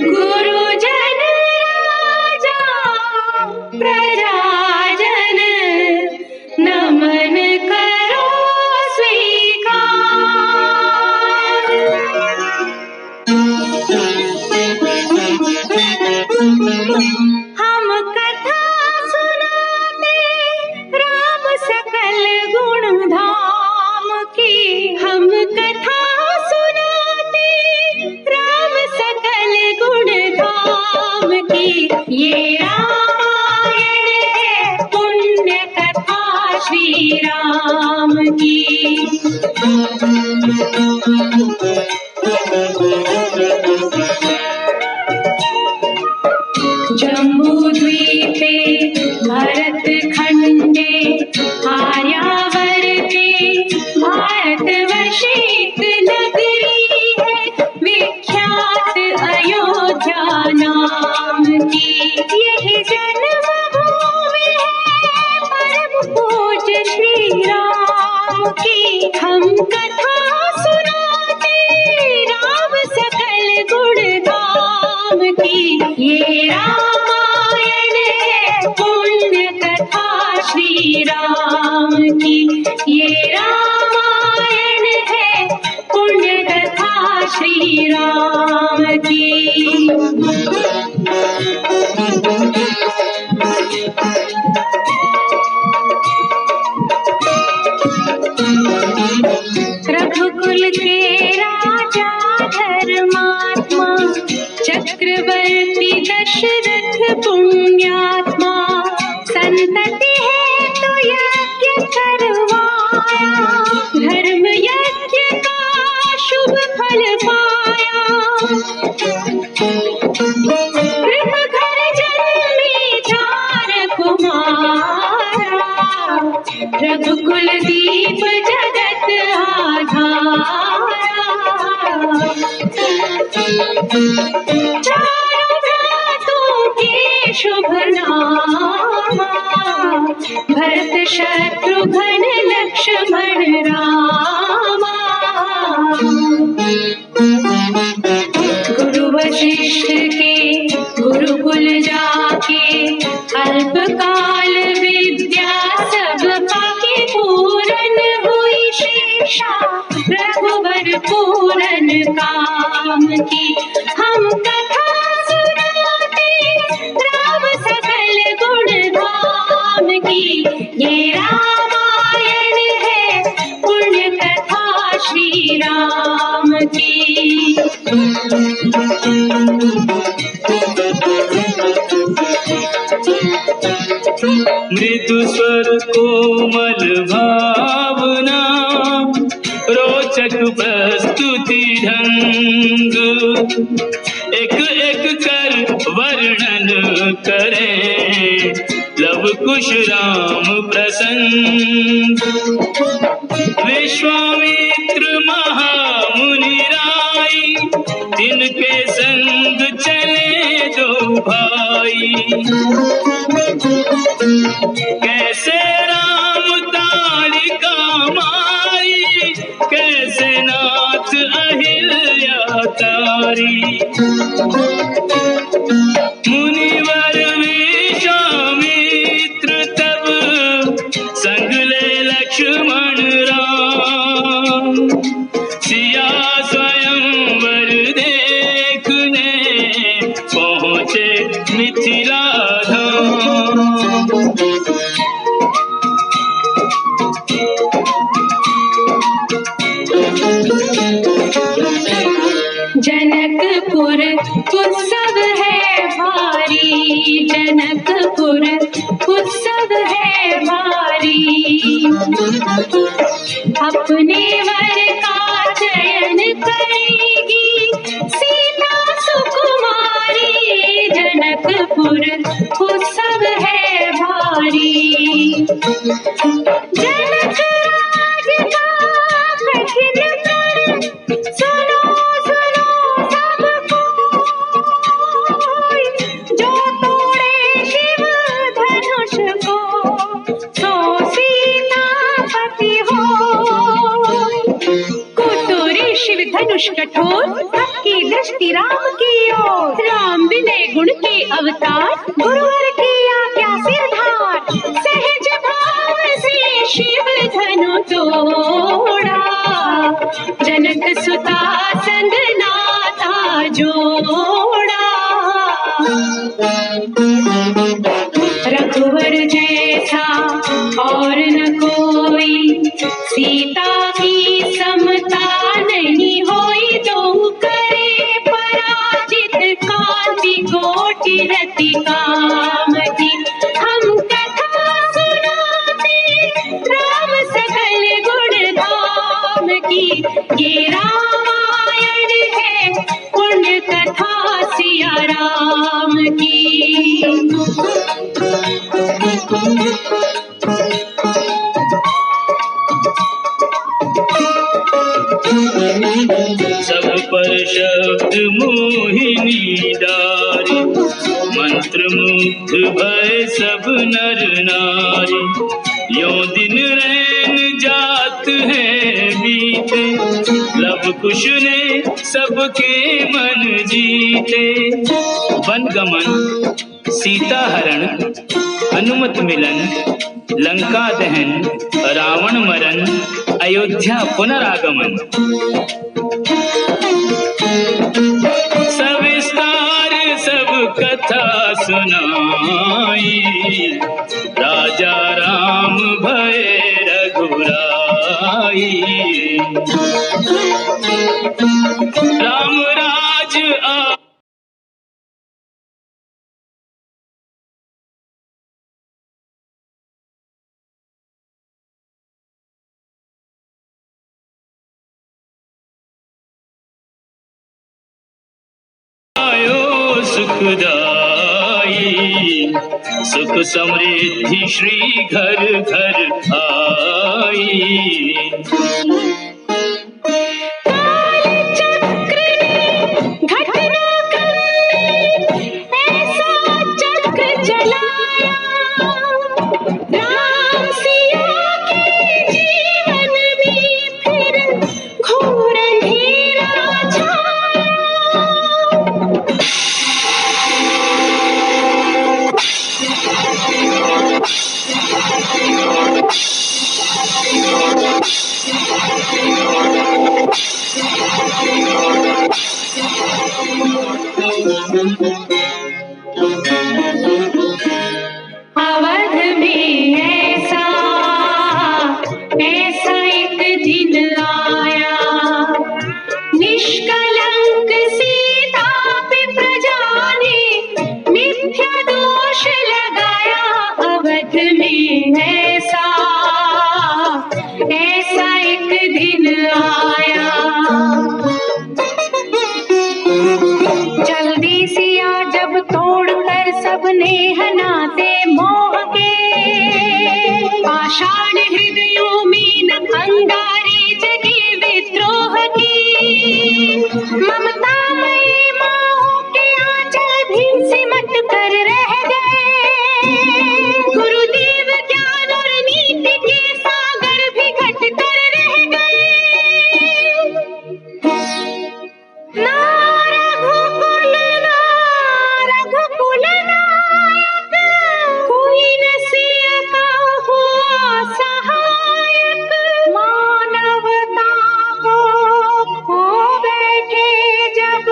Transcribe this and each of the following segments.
गुरुजन राजा प्रजाजन नमन करो स्वीकार। हम कथा सुनाते राम सकल गुण धाम की। हम कथा सुनाते राम सकल गुण धाम की। ये रामायण है पुण्य कथा श्री राम की। जम्बू द्वीपे भरत खंडे आर्यावर्ते भारतवर्षिक नगरी है विख्यात अयोध्या नाम की। यही जन्मभूमि है परम पूज्य श्री राम की। हम कथा सुनाते राम सकल गुण धाम की। ये रामायण है पुण्य कथा श्री राम की। ये रामायण है पुण्य कथा श्री राम की। रघुकुल के राजा धर्मात्मा चक्रवर्ती दशरथ पुण्यात्मा। संतति है तो यज्ञ करवाया धर्म यज्ञ का शुभ फल पाया। कृत घर जन्मे 4 कुमारा रघुकुल दीप जगत आधारा। चारों भ्रातों के शुभ नामा भरत शत्रुघ्न लक्ष्मण रामा। गुरु वशिष्ठ के गुरुकुल जाके अल्पकाल विद्या सब पाके पूरन हुई शेषा रघुवर पूरन काम की। हम कथा सुनाते राम सकल गुण धाम की। ये रामायण है पुण्य कथा श्री राम की। मृदु स्वर कोमल भावना रोचक प्रस्तुति ढंग। एक एक कर वर्णन करें लव कुश राम प्रसंग। विश्वामित्र महामुनि राई तिनके संग चले 2 भाई। कैसे राम तालिका माई कैसे नाथ अहिल्या तारी। मुनिवर विश्वामित्र तब संग ले लक्ष्मण राम। सिया स्वयंवर देखने पहुँचे मिथिला धाम। जनकपुर उत्सव है भारी। जनकपुर उत्सव है भारी। अपने वर का चयन करेगी सीता सुकुमारी। जनकपुर उत्सव है भारी। जनक राज का कठिन प्रण सुनो सुनो सब कोई। जो तोड़े शिव धनुष को सो सीतापति हो। कुटुरी शिव धनुष कठोर, आपकी दृष्टि राम की ओर। राम विनय गुण के अवतार, गुरुवर की आज्ञा सिरधार। सहज भाव से शिव धनु तोड़ा, जनक सुता संग नाता जोड़ा। रघुवर जैसा और न कोई, सीता की समता नहीं होई। दो करे पराजित, कांति कोटि रति काम की। हम कथा सुनाते राम सकल गुण धाम की। ये रामायण है पुण्य कथा सिया राम की। सब पर शब्द मोहिनी डारी, मंत्र मुग्ध भय सब नर नारी। यों दिन रैन जात है बीते, लब कुश ने सबके मन जीते। वन गमन, सीता हरण, हनुमत मिलन, लंका दहन, रावण मरण, अयोध्या पुनरागमन। सविस्तार सब कथा सुनाई, राजा राम भय रघुराई। राम राज सुखदाई, सुख समृद्धि श्री घर घर आई। अवध में ऐसा एक दिन आया, निष्कलंक सीता पे प्रजा ने मिथ्या दोष लगाया। अवध में ऐसा एक दिन आया, जल्दी सिया जब तोड़कर सबने हनाते मोह के। पाषाण हृदयों में न अंगारे जगी विद्रोह की। ममता मई माओ के आंचल भी सिमट कर रह गए। गुरुदेव ज्ञान और नीति के सागर भी घट कर रह गए। रघुकुल नायक, कोई न सिया का हुआ सहायक। मानवता को खो बैठे जब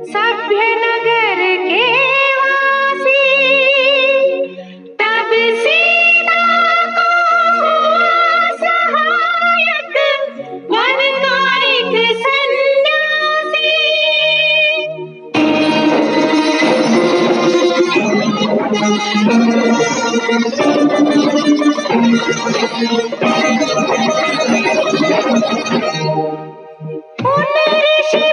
सभ्य नगर के वासी, तब सीता को हुआ सहायक वन का एक सन्यासी। ऋषि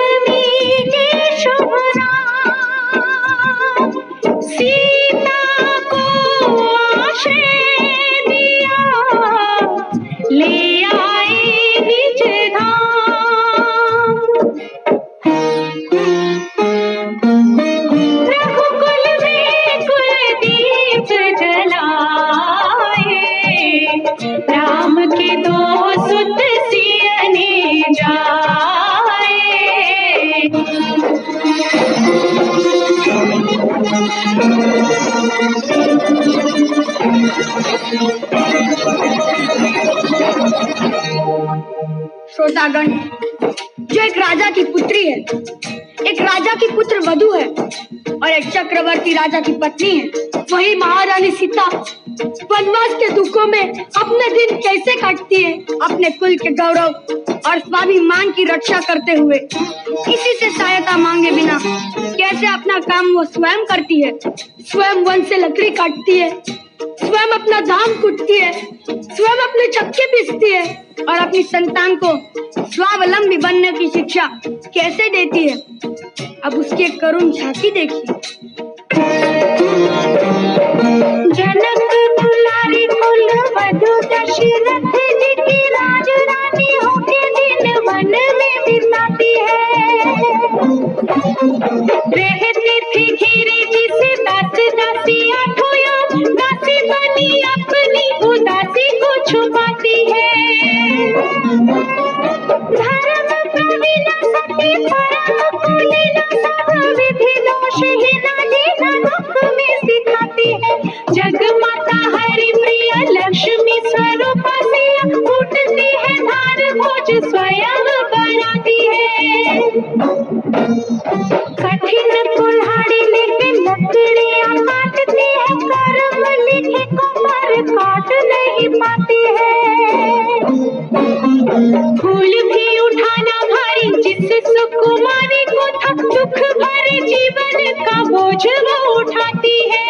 वाल्मीकि शुभ नाम, सीता को आश्रय दिया, ले आए निज धाम। श्रोतागण, जो एक राजा की पुत्री है, एक राजा की पुत्र वधू है और एक चक्रवर्ती राजा की पत्नी है, वही महारानी सीता वनवास के दुखों में अपने दिन कैसे काटती है, अपने कुल के गौरव और स्वाभिमान की रक्षा करते हुए, किसी से सहायता मांगे बिना कैसे अपना काम वो स्वयं करती है। स्वयं वन से लकड़ी काटती है, स्वयं अपना धाम कूटती है, स्वयं अपने चक्के पीसती है और अपनी संतान को स्वावलंबी बनने की शिक्षा कैसे देती है। अब उसकी एक करुण झांकी देखिए। जनक दुलारी कुल वधू दशरथ जी की राजरानी होके दिन वन में बिताती है। रहती थी घिरी जिसे दास दासियां खोया, दासी बनी अपनी उदासी को छुपाती है। धर्म प्रवीण सती परम कुलीन सब विधि दोषहीन जीना दुख में सिखाती है। जग माता हरि प्रिय लक्ष्मी स्वरूप से उठती है धार भोज स्वयं बनाती है। कठिन कुल्हाड़ी लेके लकड़ियां काटती है, कर्म लिखे को पर काट नहीं पाती है। फूल भी उठाना भारी जिस सुकुमारी को था, दुख भरे जीवन का बोझ वो उठाती है।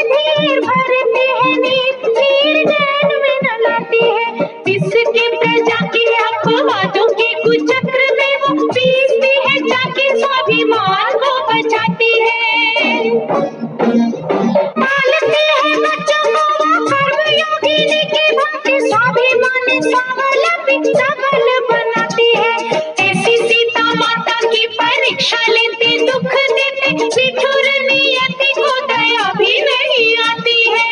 धीर भरती है नीर, नीर नैन में न लाती है। इसके प्रजा के अपवादों के कुचक्र में वो पीसती है, जाके स्वाभिमान को बचाती है। पालती है बच्चों को वो कर्मयोगिनी की भांति, स्वाभिमानी स्वावलंबी सबल बनाती है। ऐसी सीता माता की परीक्षा लेते, दुख देते, निठुर नियति को दया भी नहीं आती है।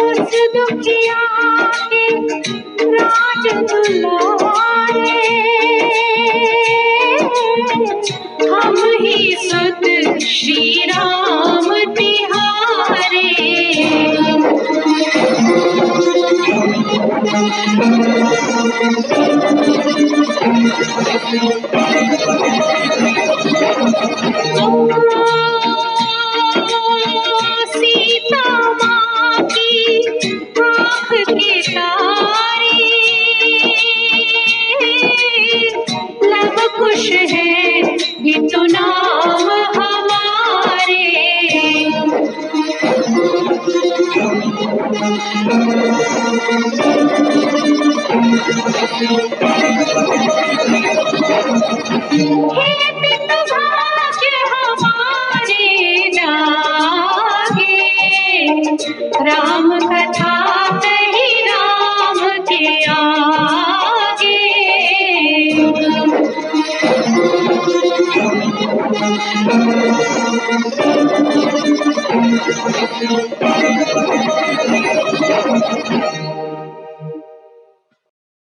उस दुखिया के राज दुलारे, हम ही सुत श्री राम तिहारे। सीता माँ की आँख के तारे, लब कुश है ये तो नाम हमारे। हे पितु भाग्य हमारे जागे, राम कथा कही राम के आगे।